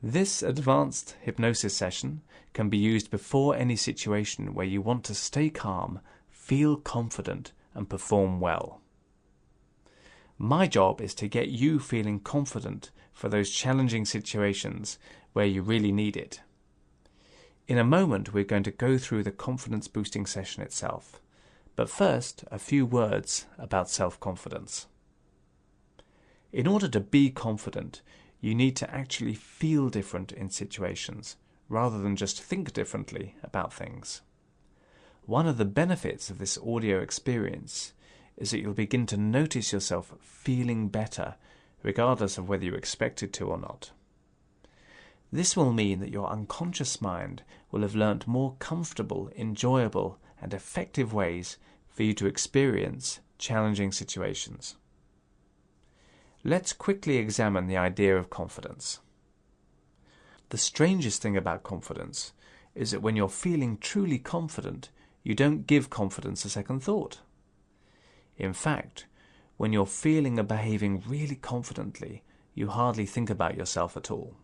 This advanced hypnosis session can be used before any situation where you want to stay calm, feel confident, and perform well. My job is to get you feeling confident for those challenging situations where you really need it. In a moment, we're going to go through the confidence boosting session itself. But first, a few words about self-confidence. In order to be confident, you need to actually feel different in situations, rather than just think differently about things. One of the benefits of this audio experience is that you'll begin to notice yourself feeling better, regardless of whether you expected to or not. This will mean that your unconscious mind will have learnt more comfortable, enjoyable, and effective ways for you to experience challenging situations. Let's quickly examine the idea of confidence. The strangest thing about confidence is that when you're feeling truly confident, you don't give confidence a second thought. In fact, when you're feeling and behaving really confidently, you hardly think about yourself at all.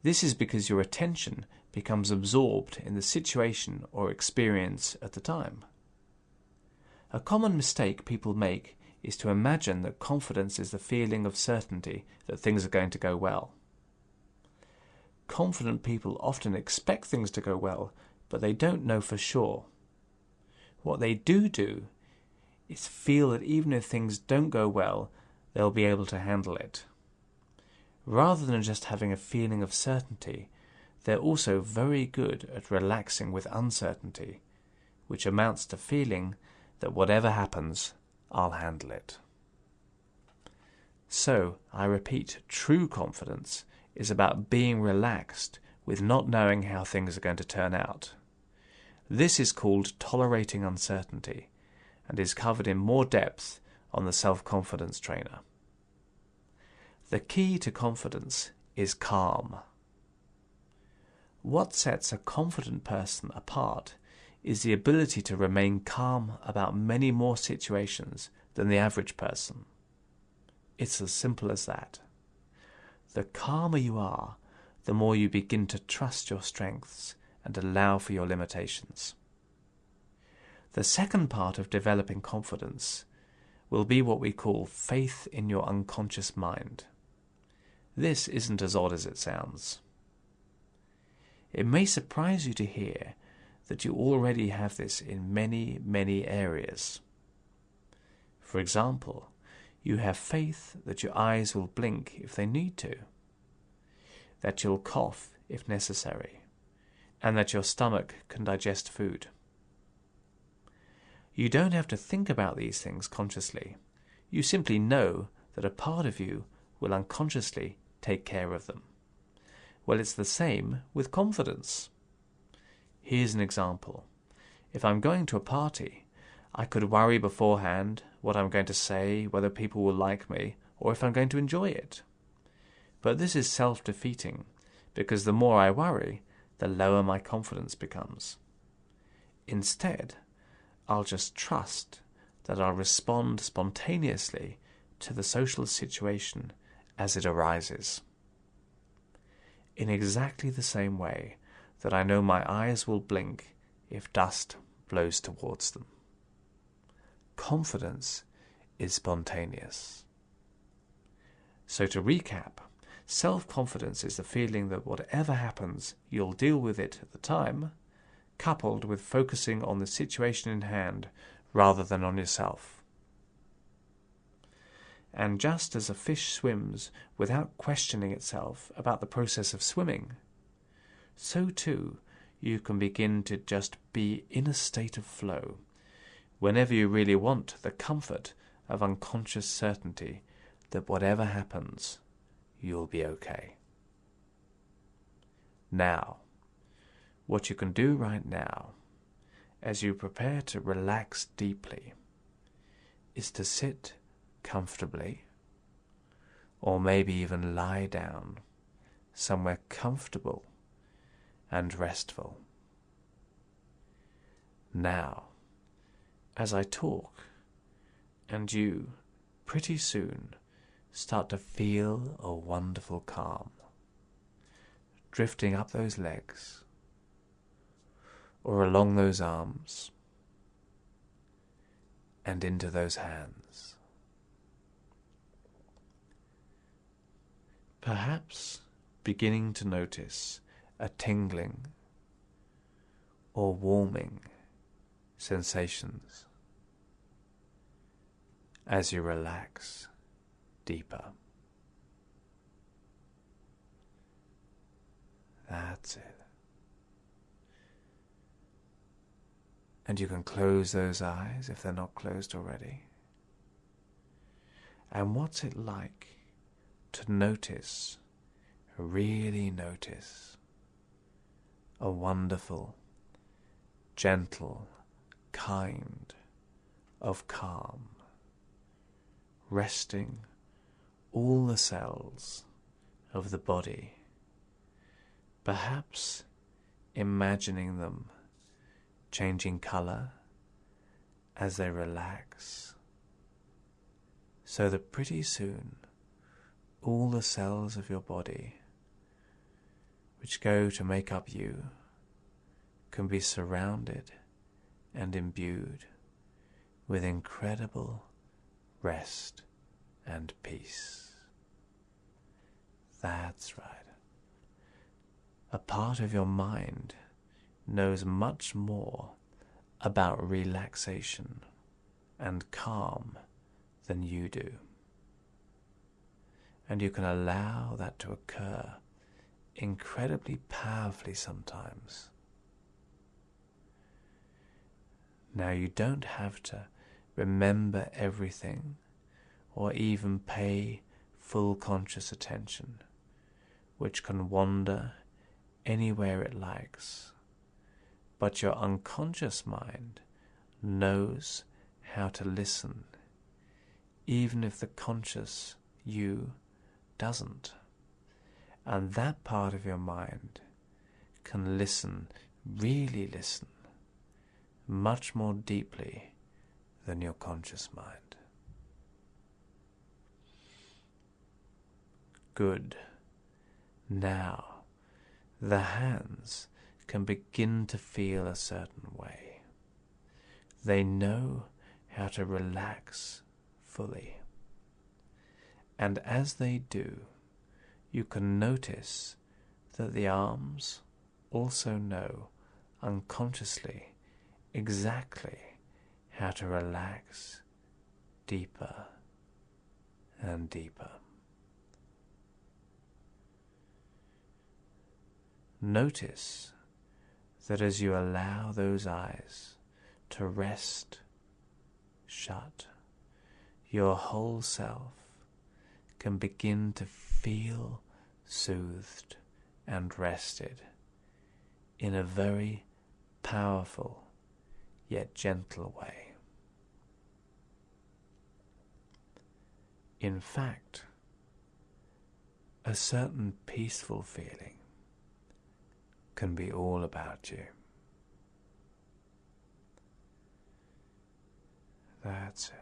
This is because your attention becomes absorbed in the situation or experience at the time. A common mistake people make is to imagine that confidence is the feeling of certainty that things are going to go well. Confident people often expect things to go well, but they don't know for sure. What they do is feel that even if things don't go well, they'll be able to handle it. Rather than just having a feeling of certainty, they're also very good at relaxing with uncertainty, which amounts to feeling that whatever happens, I'll handle it. So, I repeat, true confidence is about being relaxed with not knowing how things are going to turn out. This is called tolerating uncertainty and is covered in more depth on the Self-Confidence Trainer. The key to confidence is calm. What sets a confident person apart is the ability to remain calm about many more situations than the average person. It's as simple as that. The calmer you are, the more you begin to trust your strengths and allow for your limitations. The second part of developing confidence will be what we call faith in your unconscious mind. This isn't as odd as it sounds. It may surprise you to hear that you already have this in many, many areas. For example, you have faith that your eyes will blink if they need to, that you'll cough if necessary, and that your stomach can digest food. You don't have to think about these things consciously. You simply know that a part of you will unconsciously take care of them. Well, it's the same with confidence. Here's an example. If I'm going to a party, I could worry beforehand what I'm going to say, whether people will like me, or if I'm going to enjoy it. But this is self-defeating, because the more I worry, the lower my confidence becomes. Instead, I'll just trust that I'll respond spontaneously to the social situation as it arises. In exactly the same way that I know my eyes will blink if dust blows towards them. Confidence is spontaneous. So to recap, self-confidence is the feeling that whatever happens, you'll deal with it at the time, coupled with focusing on the situation in hand rather than on yourself. And just as a fish swims without questioning itself about the process of swimming, so too you can begin to just be in a state of flow whenever you really want the comfort of unconscious certainty that whatever happens, you'll be okay. Now, what you can do right now, as you prepare to relax deeply, is to sit comfortably, or maybe even lie down somewhere comfortable and restful. Now, as I talk, and you pretty soon start to feel a wonderful calm, drifting up those legs or along those arms and into those hands. Perhaps beginning to notice a tingling or warming sensations as you relax deeper. That's it. And you can close those eyes if they're not closed already. And what's it like to notice, really notice, a wonderful, gentle kind of calm, resting all the cells of the body, perhaps imagining them changing color as they relax, so that pretty soon all the cells of your body which go to make up you can be surrounded and imbued with incredible rest and peace. That's right. A part of your mind knows much more about relaxation and calm than you do. And you can allow that to occur incredibly powerfully sometimes. Now, you don't have to remember everything or even pay full conscious attention, which can wander anywhere it likes. But your unconscious mind knows how to listen, even if the conscious you doesn't. And that part of your mind can listen, really listen, much more deeply than your conscious mind. Good. Now, the hands can begin to feel a certain way. They know how to relax fully. And as they do, you can notice that the arms also know unconsciously exactly how to relax deeper and deeper. Notice that as you allow those eyes to rest shut, your whole self can begin to feel soothed and rested in a very powerful yet gentle way. In fact, a certain peaceful feeling can be all about you. That's it.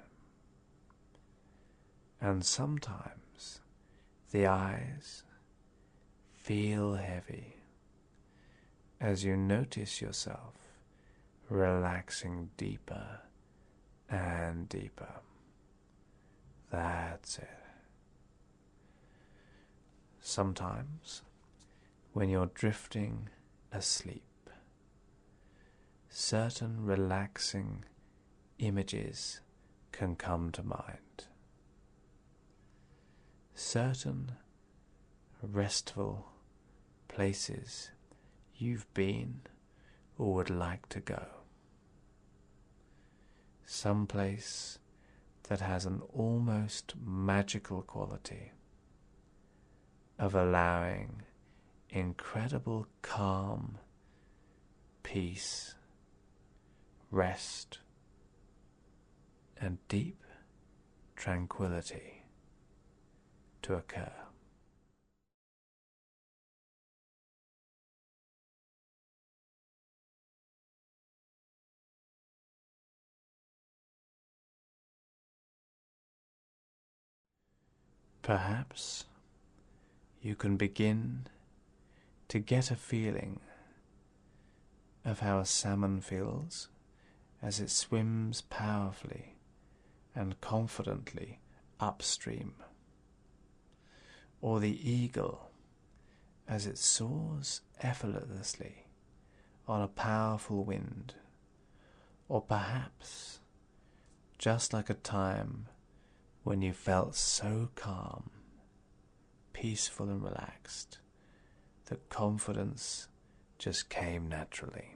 And sometimes the eyes feel heavy as you notice yourself relaxing deeper and deeper. That's it. Sometimes when you're drifting asleep, certain relaxing images can come to mind. Certain restful places you've been or would like to go. Some place that has an almost magical quality of allowing incredible calm, peace, rest, and deep tranquility to occur. Perhaps you can begin to get a feeling of how a salmon feels as it swims powerfully and confidently upstream, or the eagle as it soars effortlessly on a powerful wind, or perhaps just like a time when you felt so calm, peaceful and relaxed that confidence just came naturally.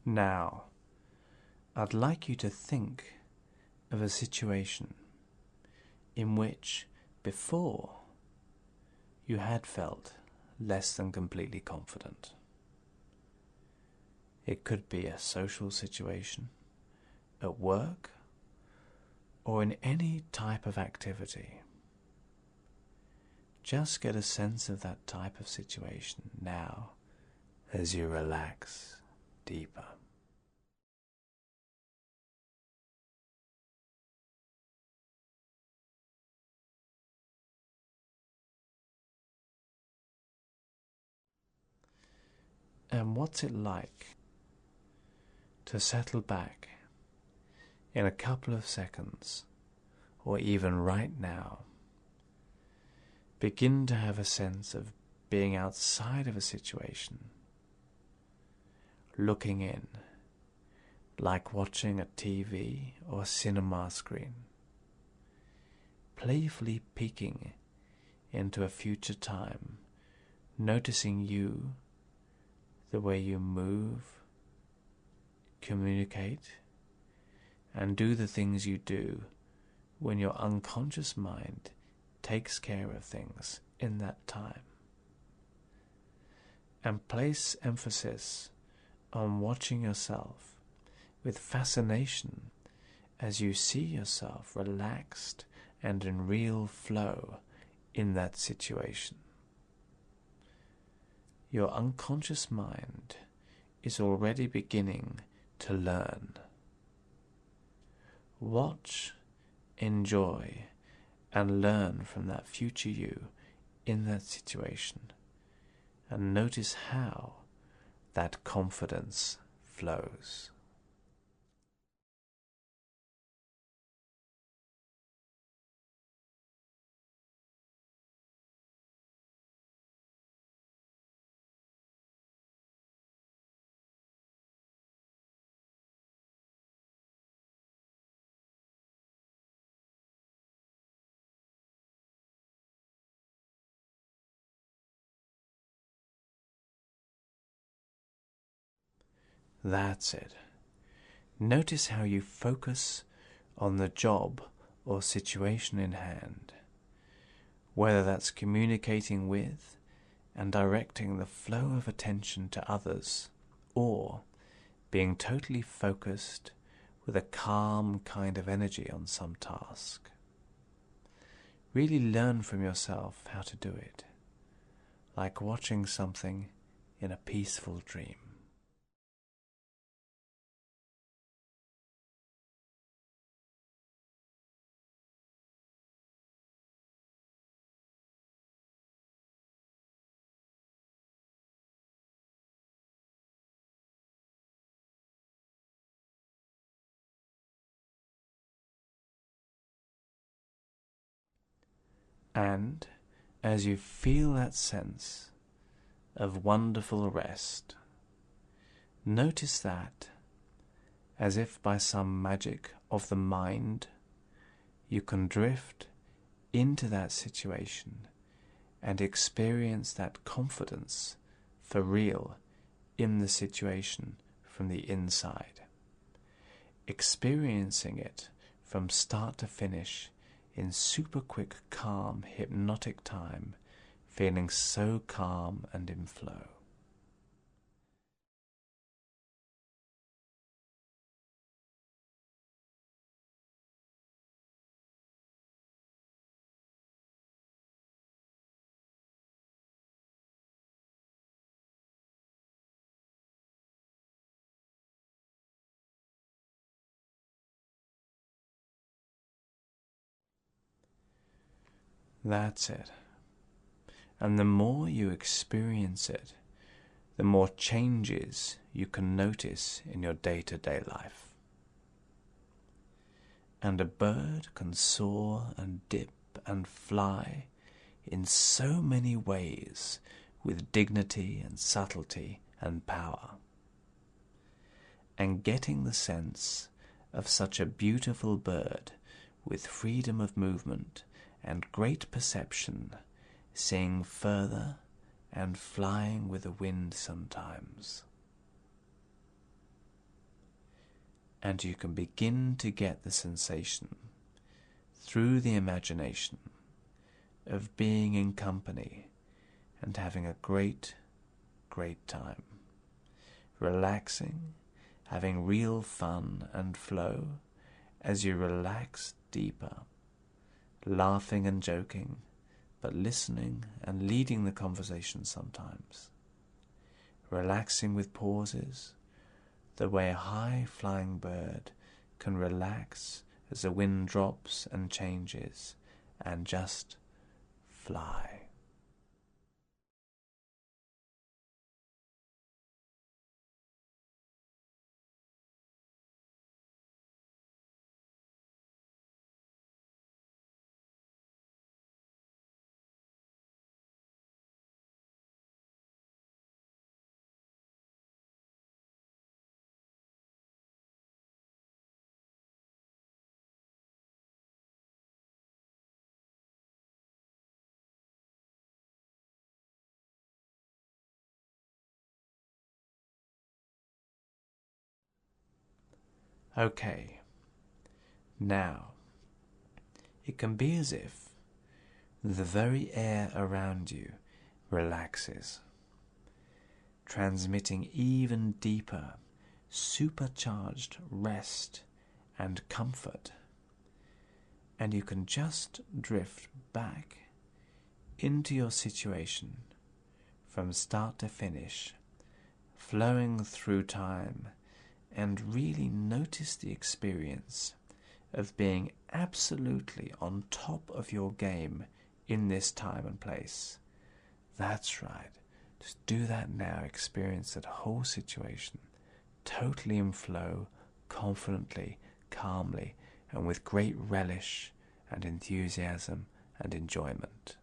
Now, I'd like you to think of a situation in which before you had felt less than completely confident. It could be a social situation, at work, or in any type of activity. Just get a sense of that type of situation now as you relax deeper. And what's it like to settle back in a couple of seconds, or even right now? Begin to have a sense of being outside of a situation, looking in, like watching a TV or cinema screen, playfully peeking into a future time, noticing you, the way you move, communicate, and do the things you do when your unconscious mind takes care of things in that time. And place emphasis on watching yourself with fascination as you see yourself relaxed and in real flow in that situation. Your unconscious mind is already beginning to learn. Watch, enjoy, and learn from that future you in that situation, and notice how that confidence flows. That's it. Notice how you focus on the job or situation in hand, whether that's communicating with and directing the flow of attention to others, or being totally focused with a calm kind of energy on some task. Really learn from yourself how to do it, like watching something in a peaceful dream. And as you feel that sense of wonderful rest, notice that, as if by some magic of the mind, you can drift into that situation and experience that confidence for real in the situation from the inside, experiencing it from start to finish in super quick, calm, hypnotic time, feeling so calm and in flow. That's it. And the more you experience it, the more changes you can notice in your day-to-day life. And a bird can soar and dip and fly in so many ways with dignity and subtlety and power. And getting the sense of such a beautiful bird with freedom of movement and great perception, seeing further and flying with the wind sometimes. And you can begin to get the sensation through the imagination of being in company and having a great, great time, relaxing, having real fun and flow as you relax deeper, laughing and joking, but listening and leading the conversation sometimes, relaxing with pauses, the way a high-flying bird can relax as the wind drops and changes, and just fly. Okay, now it can be as if the very air around you relaxes, transmitting even deeper, supercharged rest and comfort, and you can just drift back into your situation from start to finish, flowing through time, and really notice the experience of being absolutely on top of your game in this time and place. That's right. Just do that now. Experience that whole situation totally in flow, confidently, calmly, and with great relish and enthusiasm and enjoyment.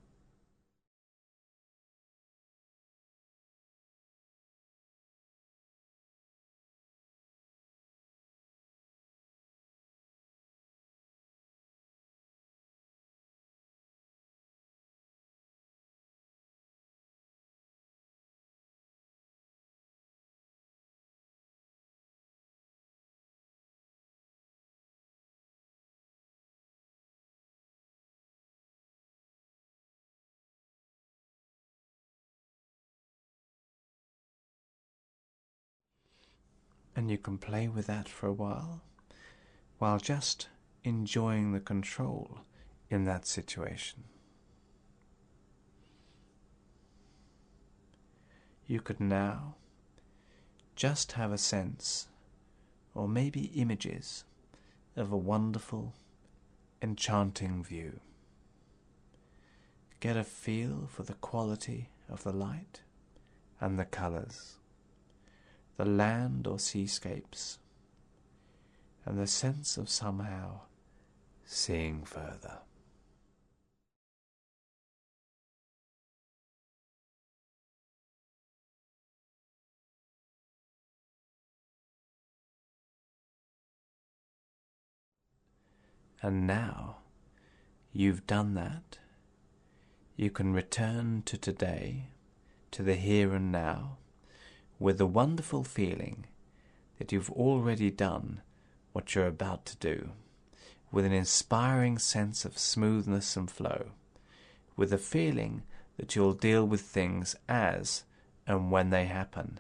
And you can play with that for a while just enjoying the control in that situation. You could now just have a sense, or maybe images, of a wonderful, enchanting view. Get a feel for the quality of the light and the colours, the land or seascapes, and the sense of somehow seeing further. And now you've done that, you can return to today, to the here and now, with the wonderful feeling that you've already done what you're about to do, with an inspiring sense of smoothness and flow, with the feeling that you'll deal with things as and when they happen,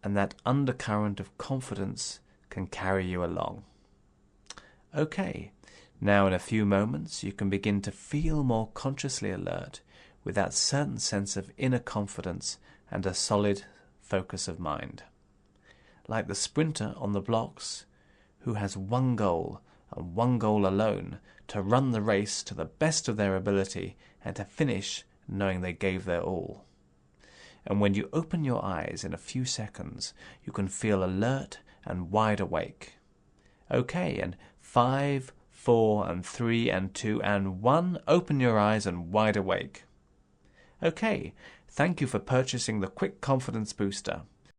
and that undercurrent of confidence can carry you along. Okay, now in a few moments you can begin to feel more consciously alert with that certain sense of inner confidence and a solid focus of mind. Like the sprinter on the blocks who has one goal and one goal alone, to run the race to the best of their ability and to finish knowing they gave their all. And when you open your eyes in a few seconds, you can feel alert and wide awake. Okay, and 5, 4, and 3, and 2, and 1, open your eyes and wide awake. Okay, thank you for purchasing the Quick Confidence Booster.